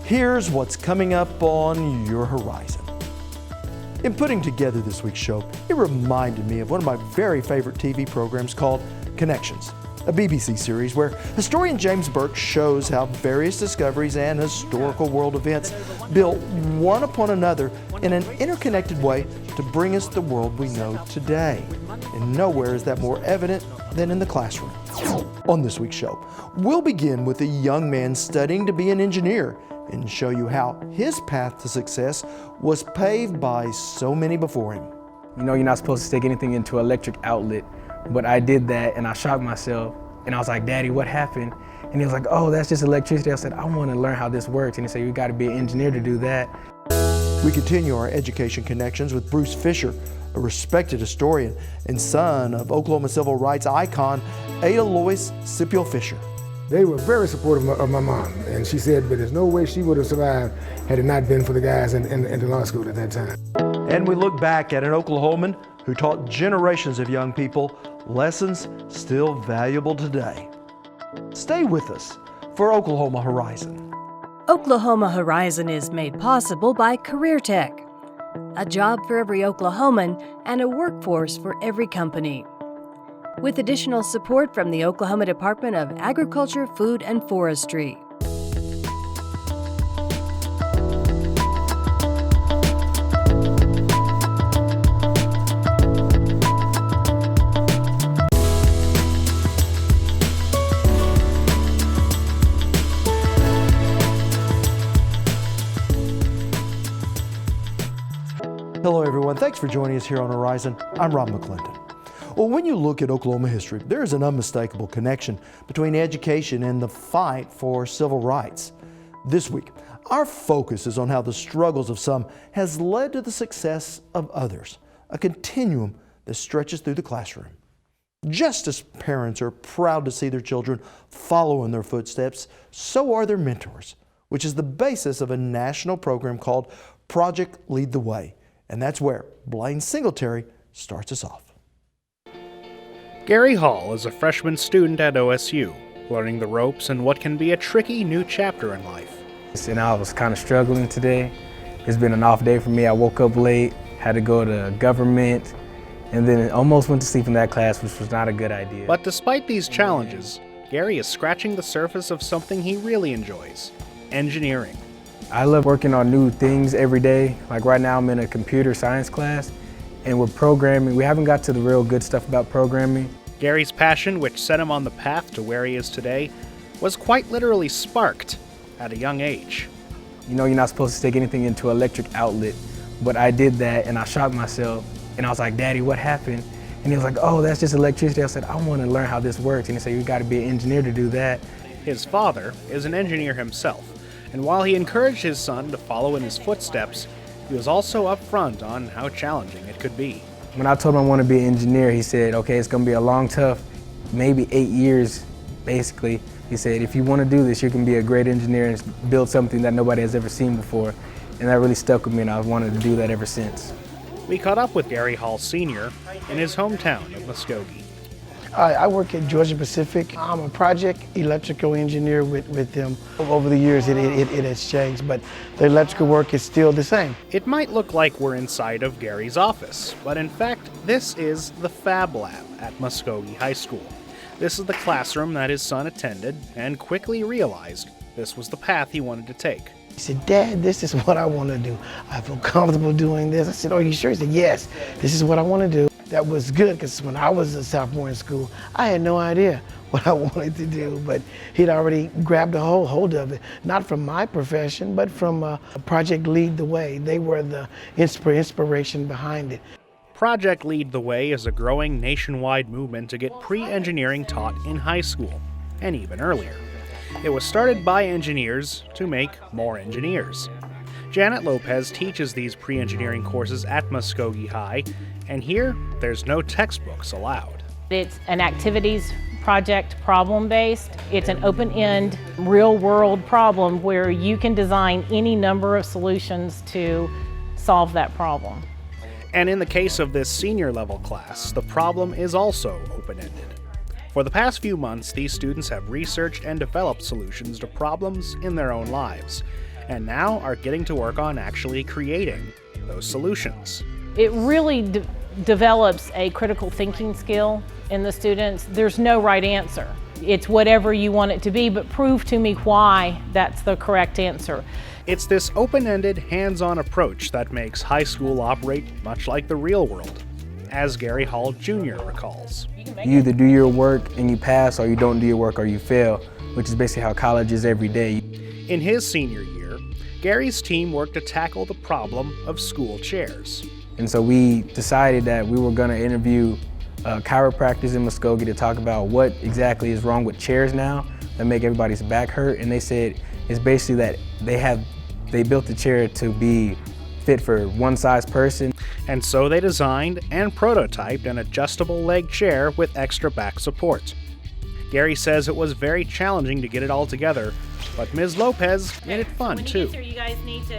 Here's what's coming up on your horizon. In putting together this week's show, it reminded me of one of my very favorite TV programs called Connections, a BBC series where historian James Burke shows how various discoveries and historical world events built one upon another in an interconnected way to bring us the world we know today. And nowhere is that more evident than in the classroom. On this week's show, we'll begin with a young man studying to be an engineer and show you how his path to success was paved by so many before him. You know, you're not supposed to stick anything into an electric outlet, but I did that and I shocked myself and I was like, Daddy, what happened? And he was like, oh, that's just electricity. I said, I want to learn how this works. And he said, you got to be an engineer to do that. We continue our education connections with Bruce Fisher, a respected historian and son of Oklahoma civil rights icon Ada Lois Scipio Fisher. They were very supportive of my mom, and she said, but there's no way she would have survived had it not been for the guys in the law school at that time. And we look back at an Oklahoman who taught generations of young people lessons still valuable today. Stay with us for Oklahoma Horizon. Oklahoma Horizon is made possible by Career Tech, a job for every Oklahoman and a workforce for every company. With additional support from the Oklahoma Department of Agriculture, Food, and Forestry. Hello everyone, thanks for joining us here on Horizon. I'm Rob McClendon. Well, when you look at Oklahoma history, there is an unmistakable connection between education and the fight for civil rights. This week, our focus is on how the struggles of some has led to the success of others, a continuum that stretches through the classroom. Just as parents are proud to see their children follow in their footsteps, so are their mentors, which is the basis of a national program called Project Lead the Way. And that's where Blaine Singletary starts us off. Gary Hall is a freshman student at OSU, learning the ropes in what can be a tricky new chapter in life. And I was kind of struggling today. It's been an off day for me. I woke up late, had to go to government, and then almost went to sleep in that class, which was not a good idea. But despite these challenges, Gary is scratching the surface of something he really enjoys: engineering. I love working on new things every day. Like right now I'm in a computer science class, and with programming, we haven't got to the real good stuff about programming. Gary's passion, which set him on the path to where he is today, was quite literally sparked at a young age. You know, you're not supposed to stick anything into an electric outlet, but I did that and I shocked myself and I was like, Daddy, what happened? And he was like, oh, that's just electricity. I said, I want to learn how this works. And he said, you got to be an engineer to do that. His father is an engineer himself, and while he encouraged his son to follow in his footsteps, he was also upfront on how challenging it could be. When I told him I want to be an engineer, he said, okay, it's going to be a long, tough, maybe 8 years, basically. He said, if you want to do this, you can be a great engineer and build something that nobody has ever seen before. And that really stuck with me, and I've wanted to do that ever since. We caught up with Gary Hall Sr. in his hometown of Muskogee. I work at Georgia Pacific. I'm a project electrical engineer with them. Over the years, it has changed, but the electrical work is still the same. It might look like we're inside of Gary's office, but in fact, this is the Fab Lab at Muskogee High School. This is the classroom that his son attended and quickly realized this was the path he wanted to take. He said, Dad, this is what I want to do. I feel comfortable doing this. I said, oh, you sure? He said, yes, this is what I want to do. That was good, because when I was a sophomore in school, I had no idea what I wanted to do, but he'd already grabbed a hold of it, not from my profession, but from Project Lead the Way. They were the inspiration behind it. Project Lead the Way is a growing nationwide movement to get pre-engineering taught in high school, and even earlier. It was started by engineers to make more engineers. Janet Lopez teaches these pre-engineering courses at Muskogee High, and here, there's no textbooks allowed. It's an activities project problem-based. It's an open-end, real-world problem where you can design any number of solutions to solve that problem. And in the case of this senior level class, the problem is also open-ended. For the past few months, these students have researched and developed solutions to problems in their own lives. and now are getting to work on actually creating those solutions. It really develops a critical thinking skill in the students. There's no right answer. It's whatever you want it to be, but prove to me why that's the correct answer. It's this open-ended, hands-on approach that makes high school operate much like the real world, as Gary Hall Jr. recalls. You either do your work and you pass, or you don't do your work or you fail, which is basically how college is every day. In his senior year, Gary's team worked to tackle the problem of school chairs. And so we decided that we were going to interview chiropractors in Muskogee to talk about what exactly is wrong with chairs now that make everybody's back hurt. And they said it's basically that they built the chair to be fit for one size person. And so they designed and prototyped an adjustable leg chair with extra back support. Gary says it was very challenging to get it all together, but Ms. Lopez made it fun too.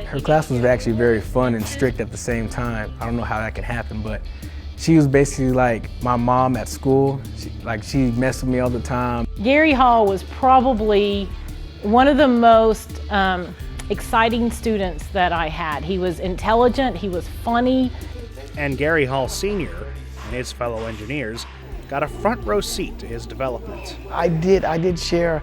Her class was actually very fun and strict at the same time. I don't know how that can happen, but she was basically like my mom at school. She messed with me all the time. Gary Hall was probably one of the most exciting students that I had. He was intelligent, he was funny. And Gary Hall Sr. and his fellow engineers got a front row seat to his development. I did share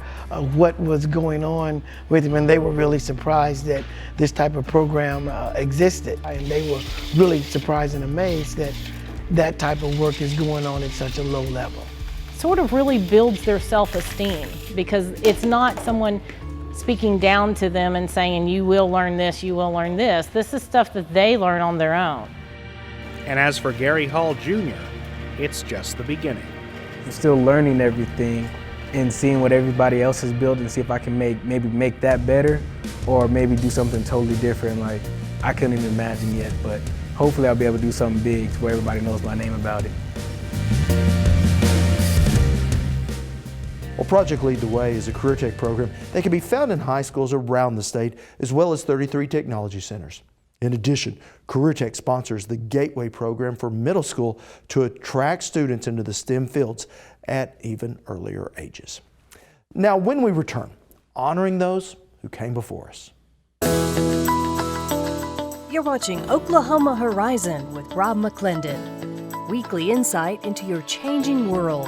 what was going on with him, and they were really surprised that this type of program existed. And they were really surprised and amazed that that type of work is going on at such a low level. Sort of really builds their self-esteem, because it's not someone speaking down to them and saying, you will learn this, you will learn this. This is stuff that they learn on their own. And as for Gary Hall Jr., it's just the beginning. I'm still learning everything and seeing what everybody else has built and see if I can maybe make that better, or maybe do something totally different like I couldn't even imagine yet, but hopefully I'll be able to do something big to where everybody knows my name about it. Well, Project Lead the Way is a career tech program that can be found in high schools around the state, as well as 33 technology centers. In addition, Career Tech sponsors the Gateway program for middle school to attract students into the STEM fields at even earlier ages. Now, when we return, honoring those who came before us. You're watching Oklahoma Horizon with Rob McClendon. Weekly insight into your changing world.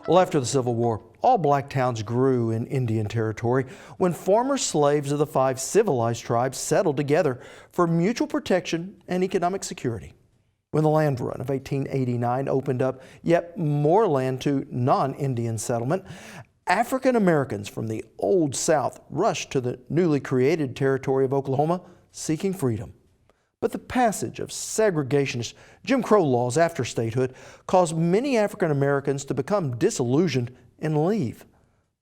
Well, after the Civil War, all black towns grew in Indian Territory when former slaves of the 5 civilized tribes settled together for mutual protection and economic security. When the land run of 1889 opened up yet more land to non-Indian settlement, African Americans from the Old South rushed to the newly created territory of Oklahoma seeking freedom. But the passage of segregationist Jim Crow laws after statehood caused many African Americans to become disillusioned and leave.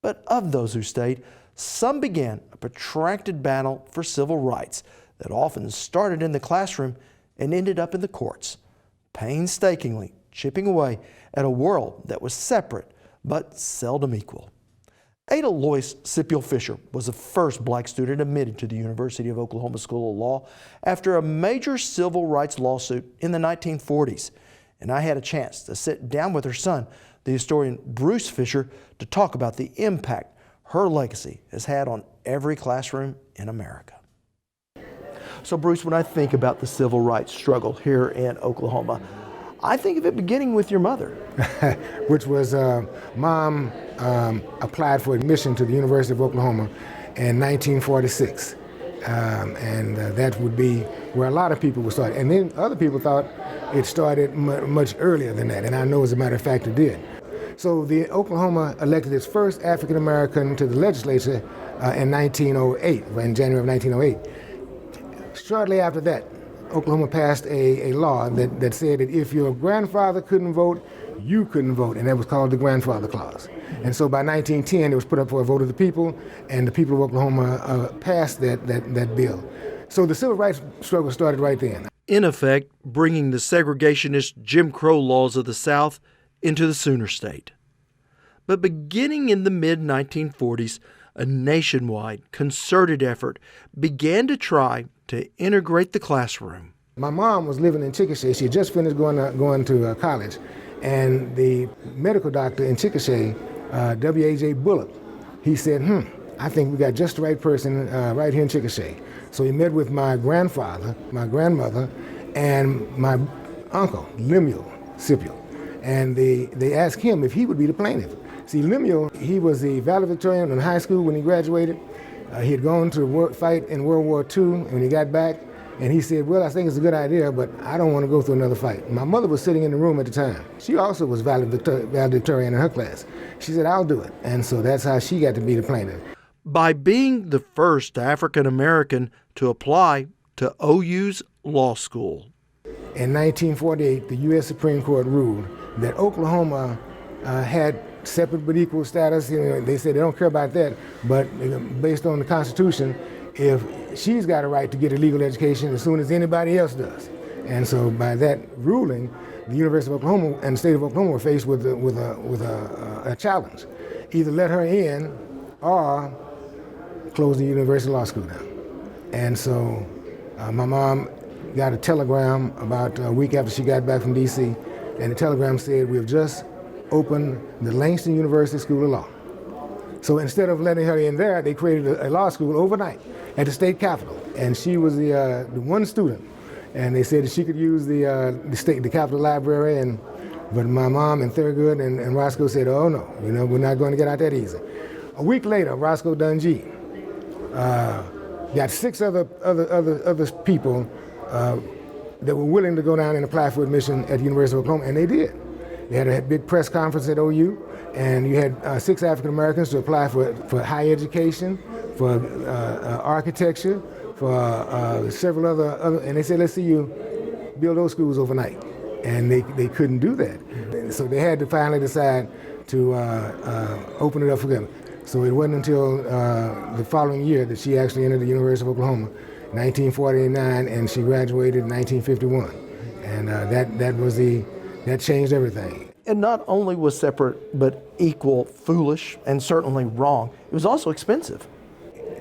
But of those who stayed, some began a protracted battle for civil rights that often started in the classroom and ended up in the courts, painstakingly chipping away at a world that was separate but seldom equal. Ada Lois Scipio Fisher was the first black student admitted to the University of Oklahoma School of Law after a major civil rights lawsuit in the 1940s. And I had a chance to sit down with her son, the historian Bruce Fisher, to talk about the impact her legacy has had on every classroom in America. So Bruce, when I think about the civil rights struggle here in Oklahoma, I think of it beginning with your mother. Which was, Mom applied for admission to the University of Oklahoma in 1946. And that would be where a lot of people would start. And then other people thought it started much earlier than that. And I know, as a matter of fact, it did. So the Oklahoma elected its first African American to the legislature in 1908, in January of 1908. Shortly after that, Oklahoma passed a law that said that if your grandfather couldn't vote, you couldn't vote, and that was called the Grandfather Clause. And so by 1910, it was put up for a vote of the people, and the people of Oklahoma passed that bill. So the civil rights struggle started right then. In effect, bringing the segregationist Jim Crow laws of the South into the Sooner State. But beginning in the mid-1940s, a nationwide, concerted effort began to try to integrate the classroom. My mom was living in Chickasha. She had just finished going to college, and the medical doctor in Chickasha, W.A.J. Bullock, he said, I think we got just the right person right here in Chickasha. So he met with my grandfather, my grandmother, and my uncle, Lemuel Scipio. And they asked him if he would be the plaintiff. See, Lemuel, he was the valedictorian in high school when he graduated. He had gone to fight in World War II, and when he got back, and he said, well, I think it's a good idea, but I don't want to go through another fight. My mother was sitting in the room at the time. She also was valedictorian in her class. She said, I'll do it. And so that's how she got to be the plaintiff. By being the first African American to apply to OU's law school. In 1948, the U.S. Supreme Court ruled that Oklahoma had separate but equal status. They said they don't care about that, but based on the Constitution, if she's got a right to get a legal education as soon as anybody else does. And so by that ruling, the University of Oklahoma and the state of Oklahoma were faced with a challenge. Either let her in or close the University Law School down. And so my mom got a telegram about a week after she got back from D.C., and the telegram said, we've just opened the Langston University School of Law. So instead of letting her in there, they created a law school overnight at the state capitol. And she was the one student. And they said that she could use the Capitol Library. But my mom and Thurgood and Roscoe said, oh no, we're not going to get out that easy. A week later, Roscoe Dungy got 6 other people that were willing to go down and apply for admission at the University of Oklahoma, and they did. They had a big press conference at OU, and you had 6 African Americans to apply for higher education, for architecture, for several other, and they said, let's see you build those schools overnight. And they couldn't do that. So they had to finally decide to open it up for them. So it wasn't until the following year that she actually entered the University of Oklahoma, 1949, and she graduated in 1951. And that changed everything. And not only was separate but equal foolish and certainly wrong, it was also expensive.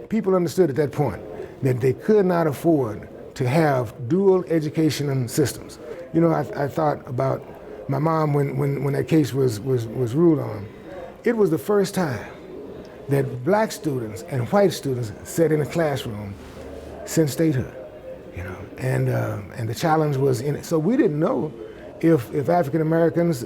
People understood at that point that they could not afford to have dual education systems. I thought about my mom when that case was ruled on. It was the first time that black students and white students sat in a classroom since statehood, and the challenge was in it. So we didn't know if African Americans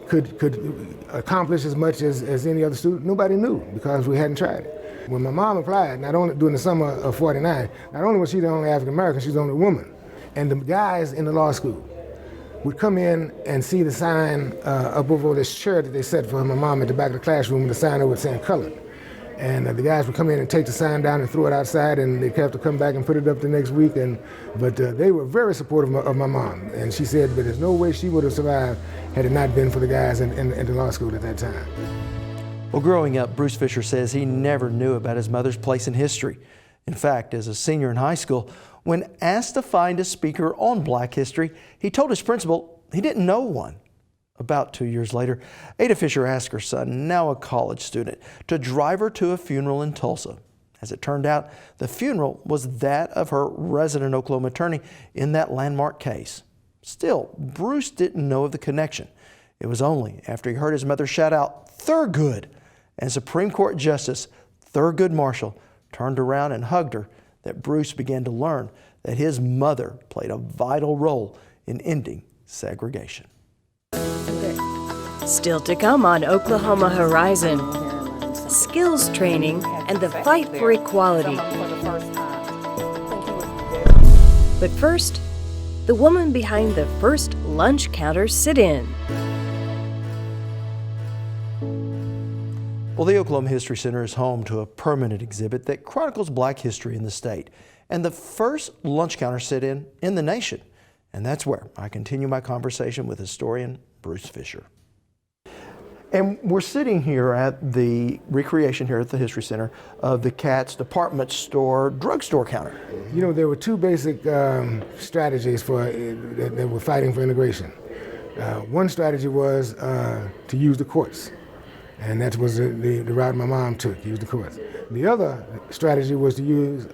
could accomplish as much as any other student. Nobody knew because we hadn't tried it. When my mom applied, not only during the summer of '49, not only was she the only African American, she's the only woman. And the guys in the law school would come in and see the sign up over this chair that they set for my mom at the back of the classroom with the sign over saying colored. And the guys would come in and take the sign down and throw it outside, and they'd have to come back and put it up the next week. But they were very supportive of my mom. And she said, but there's no way she would have survived had it not been for the guys in the law school at that time. Well, growing up, Bruce Fisher says he never knew about his mother's place in history. In fact, as a senior in high school, when asked to find a speaker on Black history, he told his principal he didn't know one. About 2 years later, Ada Fisher asked her son, now a college student, to drive her to a funeral in Tulsa. As it turned out, the funeral was that of her resident Oklahoma attorney in that landmark case. Still, Bruce didn't know of the connection. It was only after he heard his mother shout out, "Thurgood!" and Supreme Court Justice Thurgood Marshall turned around and hugged her that Bruce began to learn that his mother played a vital role in ending segregation. Still to come on Oklahoma Horizon, skills training and the fight for equality. But first, the woman behind the first lunch counter sit-in. Well, the Oklahoma History Center is home to a permanent exhibit that chronicles Black history in the state and the first lunch counter sit-in in the nation. And that's where I continue my conversation with historian Bruce Fisher. And we're sitting here at the recreation here at the History Center of the Katz department store drugstore counter. There were 2 basic strategies that were fighting for integration. One strategy was to use the courts. And that was the route my mom took, use the courts. The other strategy was to use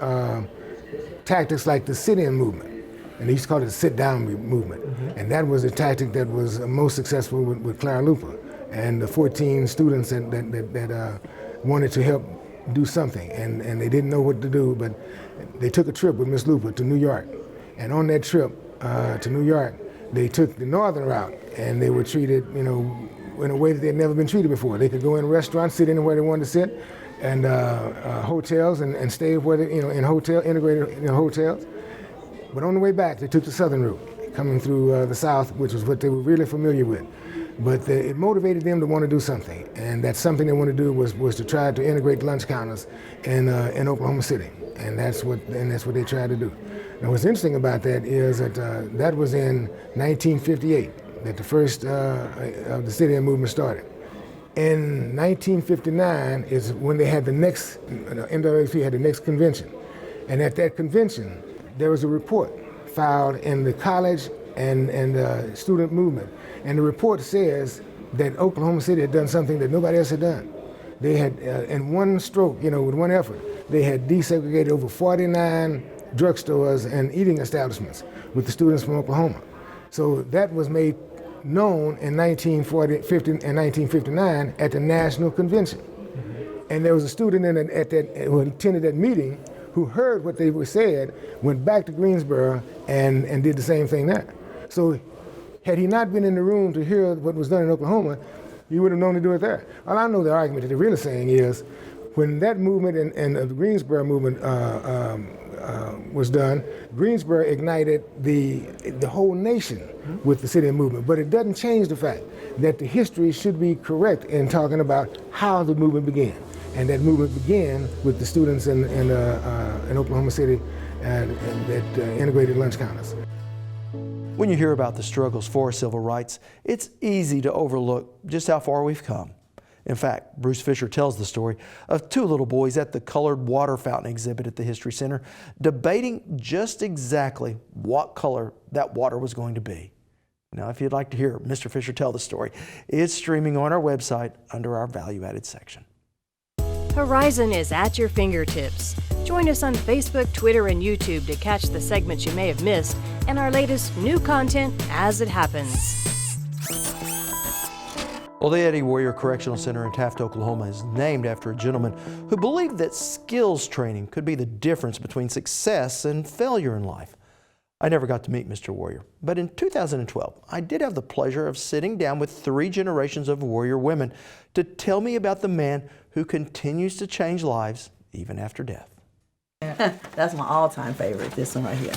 tactics like the sit-in movement. And they used to call it the sit-down movement. Mm-hmm. And that was a tactic that was most successful with Clara Luper. and the 14 students that wanted to help do something, and they didn't know what to do, but they took a trip with Miss Luper to New York. And on that trip to New York, they took the northern route, and they were treated, in a way that they had never been treated before. They could go in restaurants, sit anywhere they wanted to sit, and hotels, and stay where they, integrated hotels. But on the way back, they took the southern route, coming through the south, which was what they were really familiar with. But it motivated them to want to do something, and that something they wanted to do was to try to integrate lunch counters in Oklahoma City, and that's what they tried to do. Now, what's interesting about that is that that was in 1958 that the first of the sit-in movement started. In 1959 is when they had the next, NAACP had the next convention, and at that convention there was a report filed in the college and student movement. And the report says that Oklahoma City had done something that nobody else had done. They had, in one stroke, with one effort, they had desegregated over 49 drugstores and eating establishments with the students from Oklahoma. So that was made known in 1959 at the National Convention. And there was a student who attended that meeting who heard what they were said, went back to Greensboro and did the same thing there. So had he not been in the room to hear what was done in Oklahoma, he would have known to do it there. Well, I know the argument that they're really saying is when that movement and the Greensboro movement was done, Greensboro ignited the whole nation with the sit-in movement. But it doesn't change the fact that the history should be correct in talking about how the movement began. And that movement began with the students in Oklahoma City and that integrated lunch counters. When you hear about the struggles for civil rights, it's easy to overlook just how far we've come. In fact, Bruce Fisher tells the story of two little boys at the colored water fountain exhibit at the History Center debating just exactly what color that water was going to be. Now, if you'd like to hear Mr. Fisher tell the story, it's streaming on our website under our Value Added section. Horizon is at your fingertips. Join us on Facebook, Twitter, and YouTube to catch the segments you may have missed and our latest new content as it happens. Well, the Eddie Warrior Correctional Center in Taft, Oklahoma is named after a gentleman who believed that skills training could be the difference between success and failure in life. I never got to meet Mr. Warrior, but in 2012, I did have the pleasure of sitting down with 3 generations of Warrior women to tell me about the man who continues to change lives even after death. That's my all-time favorite, this one right here.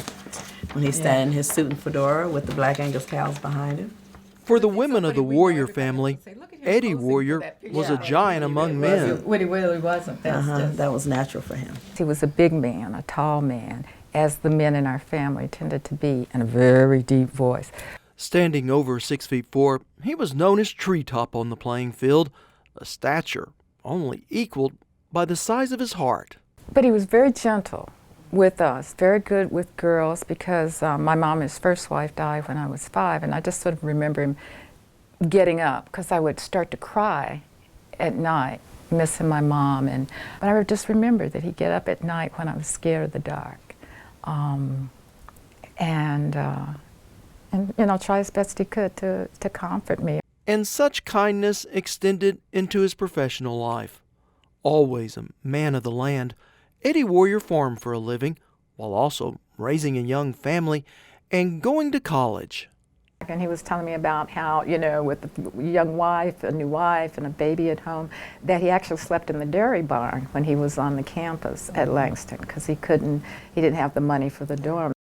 When he's standing in his suit and fedora with the black Angus cows behind him. For the women of the Warrior family, Eddie Warrior was a giant among men. What he really wasn't. That was natural for him. He was a big man, a tall man, as the men in our family tended to be, and a very deep voice. Standing over 6'4", he was known as Treetop on the playing field, a stature only equaled by the size of his heart. But he was very gentle with us, very good with girls, because my mom, his first wife, died when I was 5, and I just sort of remember him getting up, because I would start to cry at night, missing my mom, but I would just remember that he'd get up at night when I was scared of the dark, and try as best he could to comfort me. And such kindness extended into his professional life. Always a man of the land, Eddie Warrior farmed for a living while also raising a young family and going to college. And he was telling me about how, with a young wife, a new wife, and a baby at home, that he actually slept in the dairy barn when he was on the campus at Langston because he didn't have the money for the dorm.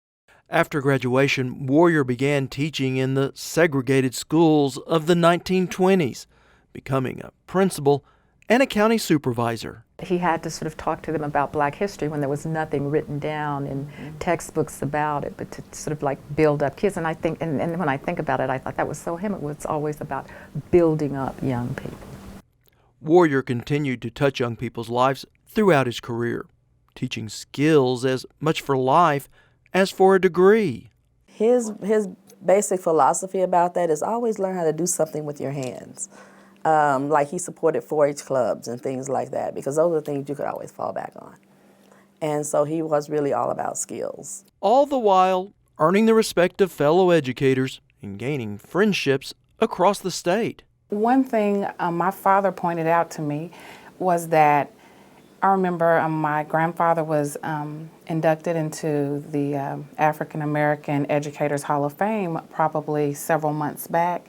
After graduation, Warrior began teaching in the segregated schools of the 1920s, becoming a principal and a county supervisor. He had to sort of talk to them about Black history when there was nothing written down in textbooks about it, but to sort of like build up kids. And I think, and when I think about it, I thought that was so him. It was always about building up young people. Warrior continued to touch young people's lives throughout his career, teaching skills as much for life as for a degree. His basic philosophy about that is always learn how to do something with your hands. Like he supported 4-H clubs and things like that, because those are things you could always fall back on. And so he was really all about skills. All the while earning the respect of fellow educators and gaining friendships across the state. One thing my father pointed out to me was that I remember my grandfather was inducted into the African American Educators Hall of Fame probably several months back,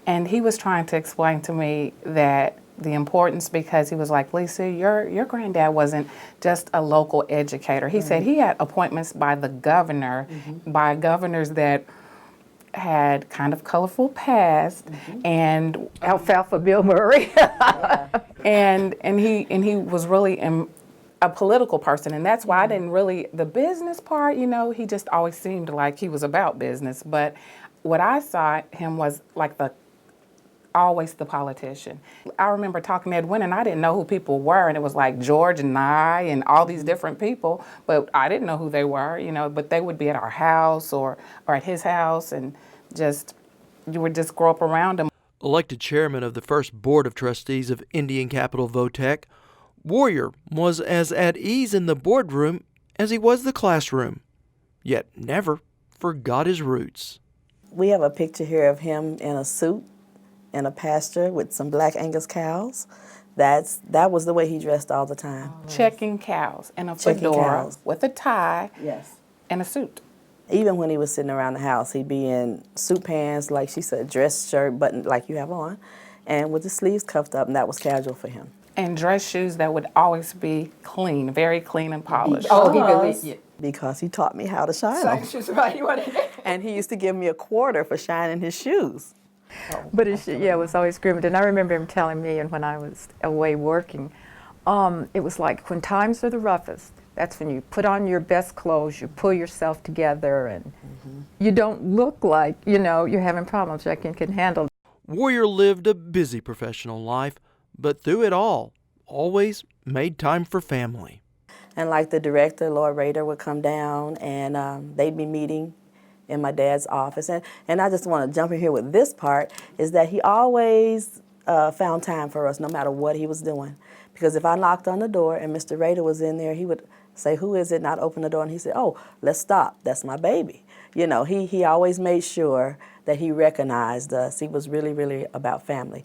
and he was trying to explain to me that the importance, because he was like, Lisa, your granddad wasn't just a local educator. He said he had appointments by the governor, by governors that had kind of colorful past, and Alfalfa Bill Murray. and he was really a political person, and that's why I didn't really, the business part, he just always seemed like he was about business. But what I saw him was like always the politician. I remember talking to Edwin, and I didn't know who people were, and it was like George and I and all these different people, but I didn't know who they were, but they would be at our house or at his house, and you would just grow up around them. Elected chairman of the first board of trustees of Indian capital Votech, Warrior was as at ease in the boardroom as he was the classroom, yet never forgot his roots. We have a picture here of him in a suit in a pasture with some black Angus cows. That was the way he dressed all the time. Checking cows in a fedora with a tie and a suit. Even when he was sitting around the house, he'd be in suit pants, like she said, dress shirt, button like you have on, and with the sleeves cuffed up, and that was casual for him. And dress shoes that would always be clean, very clean and polished. Because he taught me how to shine them. And he used to give me $0.25 for shining his shoes. But it was always groomed. And I remember him telling me, and when I was away working, it was like when times are the roughest, that's when you put on your best clothes, you pull yourself together, and you don't look like, you're having problems like you can handle. Warrior lived a busy professional life, but through it all, always made time for family. And like the director, Lord Rader, would come down, and they'd be meeting in my dad's office. And I just want to jump in here with this part, is that he always found time for us no matter what he was doing. Because if I knocked on the door and Mr. Rader was in there, he would say, "Who is it?" And I'd open the door and he said, "Oh, let's stop. That's my baby." He always made sure that he recognized us. He was really, really about family.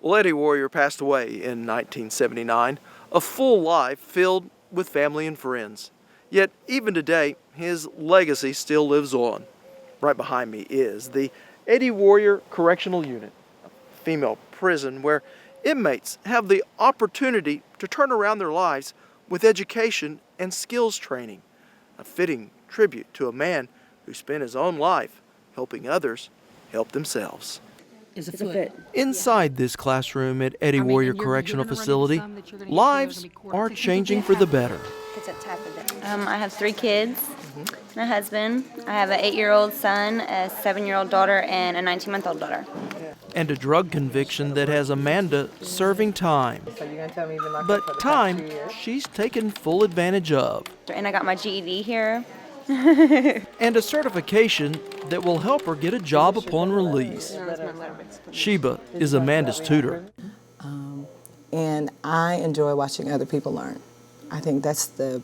Well, Eddie Warrior passed away in 1979, a full life filled with family and friends. Yet, even today, his legacy still lives on. Right behind me is the Eddie Warrior Correctional Unit, a female prison where inmates have the opportunity to turn around their lives with education and skills training, a fitting tribute to a man who spent his own life helping others help themselves. Inside this classroom at Eddie Warrior Correctional Facility, lives are changing for the better. I have 3 kids, and a husband. I have an 8-year-old son, a 7-year-old daughter, and a 19-month-old daughter. And a drug conviction that has Amanda serving time. But time she's taken full advantage of. And I got my GED here. And a certification that will help her get a job upon release. Sheba is Amanda's tutor. And I enjoy watching other people learn. I think that's the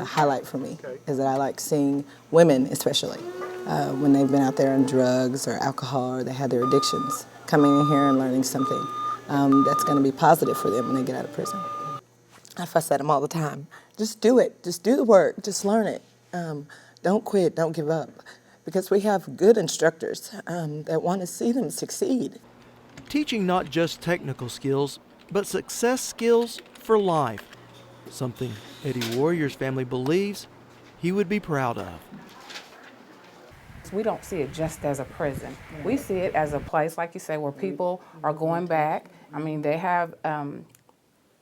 highlight for me, is that I like seeing women, especially, when they've been out there on drugs or alcohol or they had their addictions, coming in here and learning something that's going to be positive for them when they get out of prison. I fuss at them all the time. Just do it. Just do the work. Just learn it. Don't quit. Don't give up. Because we have good instructors that want to see them succeed. Teaching not just technical skills, but success skills for life. Something Eddie Warrior's family believes he would be proud of. We don't see it just as a prison. We see it as a place, like you say, where people are going back. I mean, they have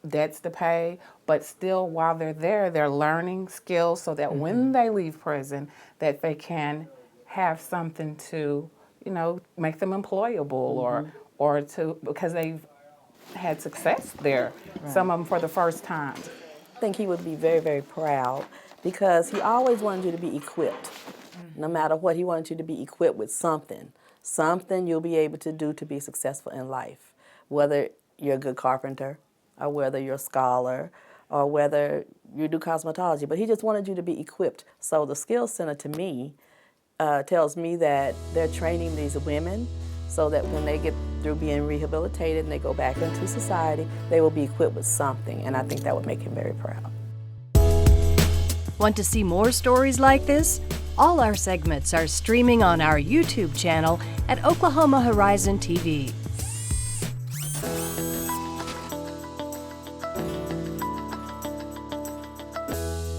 debts to pay, but still while they're there, they're learning skills so that when they leave prison, that they can have something to, make them employable or to, because they've had success there, some of them for the first time. I think he would be very, very proud because he always wanted you to be equipped. No matter what, he wanted you to be equipped with something you'll be able to do to be successful in life, whether you're a good carpenter or whether you're a scholar or whether you do cosmetology. But he just wanted you to be equipped. So the Skills Center, to me, tells me that they're training these women so that when they get through being rehabilitated and they go back into society, they will be equipped with something, and I think that would make him very proud. Want to see more stories like this? All our segments are streaming on our YouTube channel at Oklahoma Horizon TV.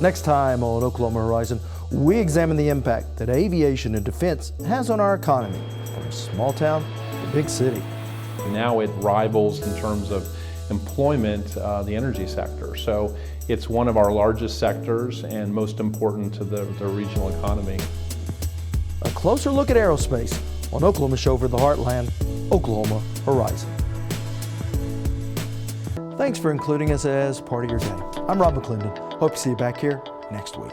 Next time on Oklahoma Horizon, we examine the impact that aviation and defense has on our economy, from small town to big city. Now it rivals in terms of employment the energy sector. So it's one of our largest sectors and most important to the regional economy. A closer look at aerospace on Oklahoma Show for the Heartland, Oklahoma Horizon. Thanks for including us as part of your day. I'm Rob McClendon. Hope to see you back here next week.